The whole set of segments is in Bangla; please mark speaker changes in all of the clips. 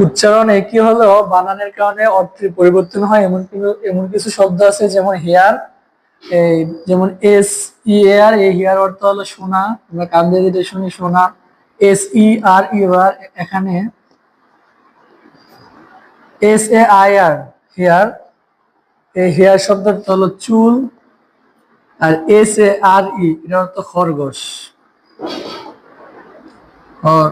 Speaker 1: উচ্চারণ একই হলেও বানানের কারণে অর্থের পরিবর্তন হয় এমন কিছু শব্দ আছে যেমন হেয়ার। এই যেমন এস ই আর, এই হেয়ার অর্থ হলো সোনা, আমরা কান দিয়ে যেটা শুনি সোনা। এস ই আর ইউআর, এখানে S A I R hair, এই হেয়ার শব্দের অর্থ হলো চুল। আর এস এ আর ই, এর অর্থ খরগোশ। আর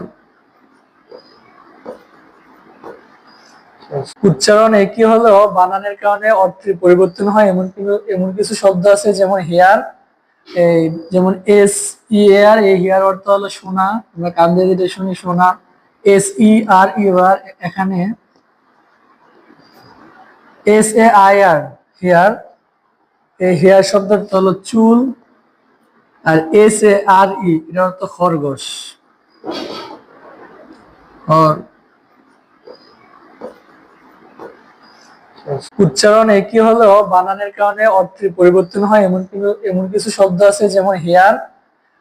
Speaker 1: উচ্চারণ একই হলেও বানানের কারণে অর্থের পরিবর্তন হয় এমন কিছু শব্দ আছে যেমন হেয়ার। এই যেমন এস ই আর, এই হেয়ার অর্থ হলো সোনা, আমরা কান দিয়ে যেটা শুনি সোনা। এস ই আর ইউআর, এখানে S A I R hair, এই হেয়ার শব্দের অর্থ হলো চুল। আর এস এ আর ই, এর অর্থ খরগোশ। আর উচ্চারণ একই হলেও বানানের কারণে অর্থের পরিবর্তন হয় এমন কিছু শব্দ আছে যেমন হেয়ার।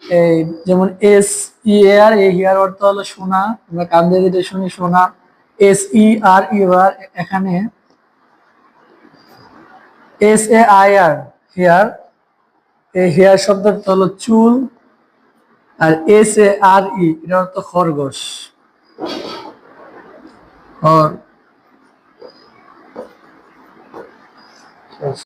Speaker 1: এই যেমন এস ই আর, এই হেয়ার অর্থ হলো সোনা, আমরা কান দিয়ে যেটা শুনি সোনা। এস ই আর ইউআর, এখানে S A I R hair, এই হেয়ার শব্দের অর্থ হলো চুল। আর এস এ আর ই, এর অর্থ খরগোশ। আর